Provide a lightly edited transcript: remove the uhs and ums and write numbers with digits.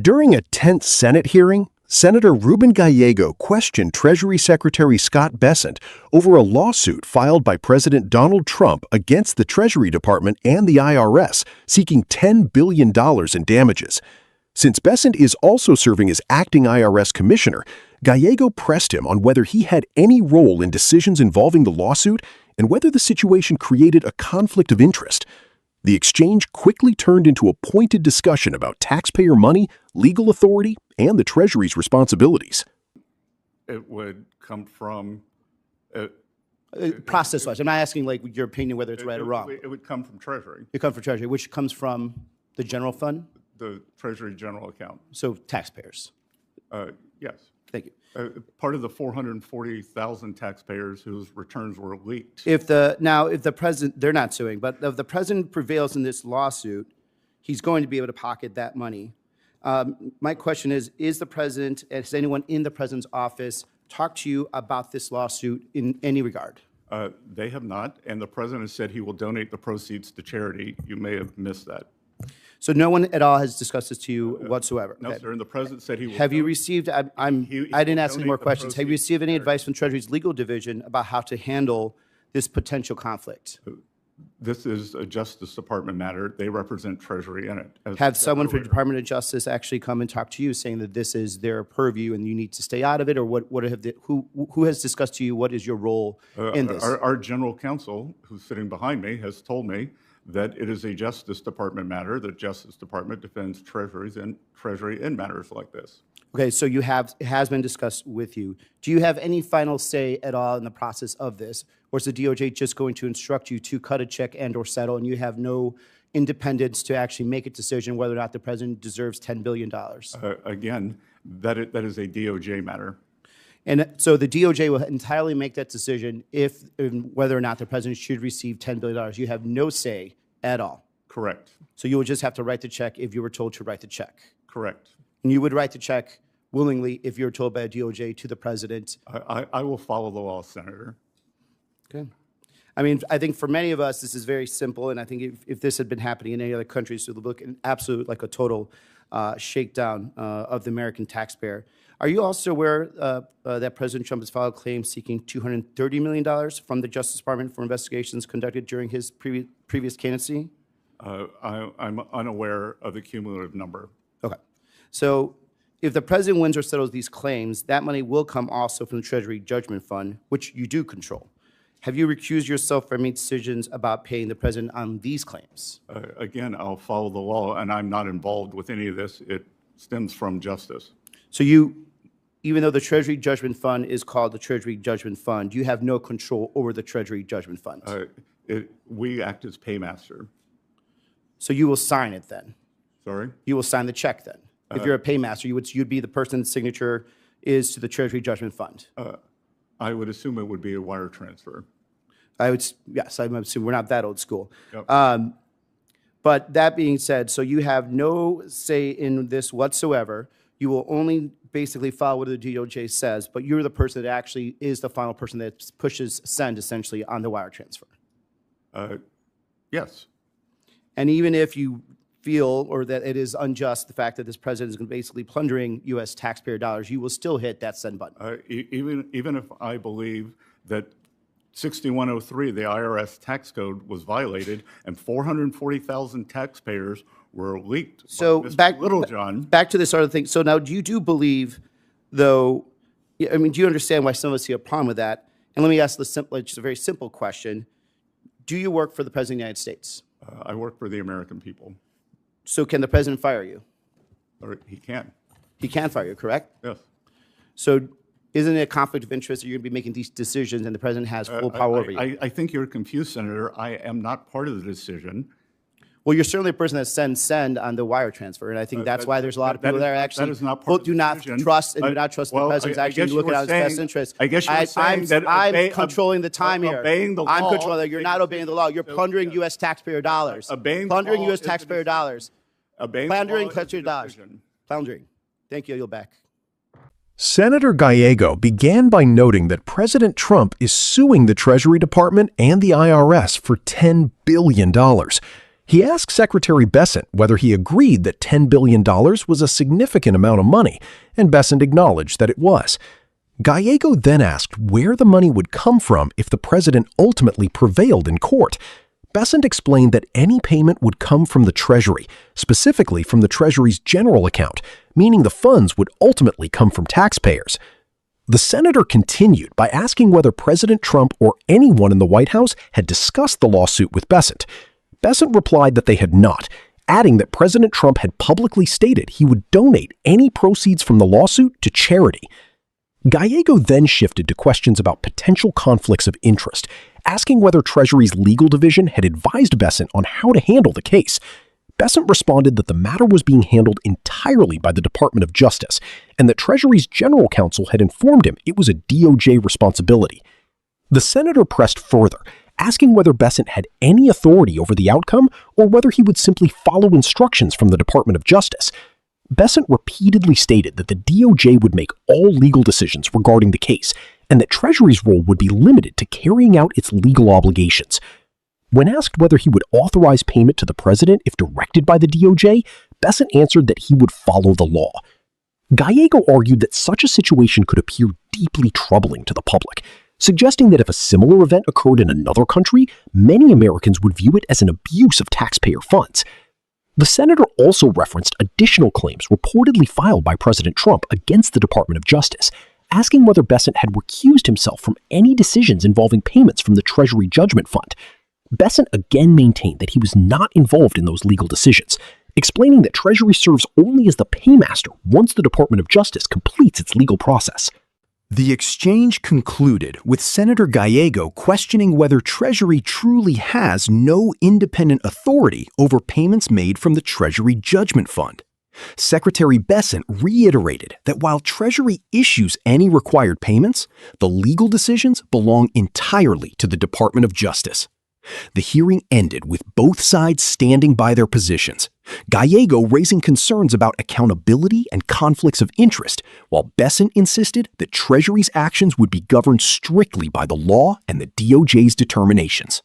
During a tense Senate hearing, Senator Ruben Gallego questioned Treasury Secretary Scott Bessent over a lawsuit filed by President Donald Trump against the Treasury Department and the IRS, seeking $10 billion in damages. Since Bessent is also serving as acting IRS commissioner, Gallego pressed him on whether he had any role in decisions involving the lawsuit and whether the situation created a conflict of interest. The exchange quickly turned into a pointed discussion about taxpayer money, legal authority, and the Treasury's responsibilities. It would come from... Process-wise. I'm not asking like your opinion whether it's right or wrong. It would come from Treasury. It comes from Treasury, which comes from the general fund? The Treasury general account. So taxpayers? Yes. Thank you. Part of the 440,000 taxpayers whose returns were leaked. If the president, they're not suing, but if the president prevails in this lawsuit, he's going to be able to pocket that money. My question is the president, has anyone in the president's office talked to you about this lawsuit in any regard? They have not, and the president has said he will donate the proceeds to charity. You may have missed that. So no one at all has discussed this to you whatsoever? No, sir, and the president said he will. Have you received, I didn't ask any more questions. Have you received any advice from Treasury's legal division about how to handle this potential conflict? This is a Justice Department matter. They represent Treasury in it. Have someone from the Department of Justice actually come and talk to you saying that this is their purview and you need to stay out of it, or who has discussed to you what is your role in this? Our general counsel, who's sitting behind me, has told me that it is a Justice Department matter. The Justice Department defends Treasury in matters like this. Okay, so it has been discussed with you. Do you have any final say at all in the process of this, or is the DOJ just going to instruct you to cut a check and or settle, and you have no independence to actually make a decision whether or not the president deserves $10 billion? Again, that is a DOJ matter. And so the DOJ will entirely make that decision whether or not the president should receive $10 billion. You have no say at all. Correct. So you would just have to write the check if you were told to write the check. Correct. And you would write the check willingly if you're told by a DOJ to the president. I will follow the law, Senator. Okay. I mean, I think for many of us, this is very simple. And I think if this had been happening in any other countries, it would look an absolute, like a total shakedown of the American taxpayer. Are you also aware that President Trump has filed claims seeking $230 million from the Justice Department for investigations conducted during his previous candidacy? I'm unaware of the cumulative number. Okay. So if the president wins or settles these claims, that money will come also from the Treasury Judgment Fund, which you do control. Have you recused yourself from any decisions about paying the president on these claims? Again, I'll follow the law, and I'm not involved with any of this. It stems from justice. So even though the Treasury Judgment Fund is called the Treasury Judgment Fund, you have no control over the Treasury Judgment Fund? We act as paymaster. So you will sign it then? Sorry? You will sign the check then? If you're a paymaster, you'd be the person's signature is to the Treasury Judgment Fund? I would assume it would be a wire transfer. Yes, I'm assuming we're not that old school. Yep. But that being said, so you have no say in this whatsoever. You will only basically follow what the DOJ says, but you're the person that actually is the final person that pushes send, essentially, on the wire transfer. Yes. And even if you feel or that it is unjust, the fact that this president is basically plundering U.S. taxpayer dollars, you will still hit that send button. Even if I believe that 6103, the IRS tax code, was violated and 440,000 taxpayers were leaked. So back to this other thing. So now, you do believe, though, I mean, do you understand why some of us see a problem with that? And let me ask just a very simple question. Do you work for the President of the United States? I work for the American people. So can the president fire you? Or he can. He can fire you, correct? Yes. So isn't it a conflict of interest that you're going to be making these decisions and the president has full power over you? I think you're confused, Senator. I am not part of the decision. Well, you're certainly a person that send on the wire transfer, and I think that's why there's a lot of people that are actually do not trust and do not trust the president's actually looking at his best interest. I guess you're saying that I'm controlling the time here. Obeying the law. I'm controlling. You're not obeying the law. You're plundering U.S. taxpayer dollars. Plundering U.S. taxpayer dollars. Plundering taxpayer dollars. Plundering. Thank you. You'll back. Senator Gallego began by noting that President Trump is suing the Treasury Department and the IRS for $10 billion. He asked Secretary Bessent whether he agreed that $10 billion was a significant amount of money, and Bessent acknowledged that it was. Gallego then asked where the money would come from if the president ultimately prevailed in court. Bessent explained that any payment would come from the Treasury, specifically from the Treasury's general account, meaning the funds would ultimately come from taxpayers. The senator continued by asking whether President Trump or anyone in the White House had discussed the lawsuit with Bessent. Bessent replied that they had not, adding that President Trump had publicly stated he would donate any proceeds from the lawsuit to charity. Gallego then shifted to questions about potential conflicts of interest, asking whether Treasury's legal division had advised Bessent on how to handle the case. Bessent responded that the matter was being handled entirely by the Department of Justice, and that Treasury's general counsel had informed him it was a DOJ responsibility. The senator pressed further, asking whether Bessent had any authority over the outcome or whether he would simply follow instructions from the Department of Justice. Bessent repeatedly stated that the DOJ would make all legal decisions regarding the case and that Treasury's role would be limited to carrying out its legal obligations. When asked whether he would authorize payment to the president if directed by the DOJ, Bessent answered that he would follow the law. Gallego argued that such a situation could appear deeply troubling to the public, suggesting that if a similar event occurred in another country, many Americans would view it as an abuse of taxpayer funds. The senator also referenced additional claims reportedly filed by President Trump against the Department of Justice, asking whether Bessent had recused himself from any decisions involving payments from the Treasury Judgment Fund. Bessent again maintained that he was not involved in those legal decisions, explaining that Treasury serves only as the paymaster once the Department of Justice completes its legal process. The exchange concluded with Senator Gallego questioning whether Treasury truly has no independent authority over payments made from the Treasury Judgment Fund. Secretary Bessent reiterated that while Treasury issues any required payments, the legal decisions belong entirely to the Department of Justice. The hearing ended with both sides standing by their positions, Gallego raising concerns about accountability and conflicts of interest, while Bessent insisted that Treasury's actions would be governed strictly by the law and the DOJ's determinations.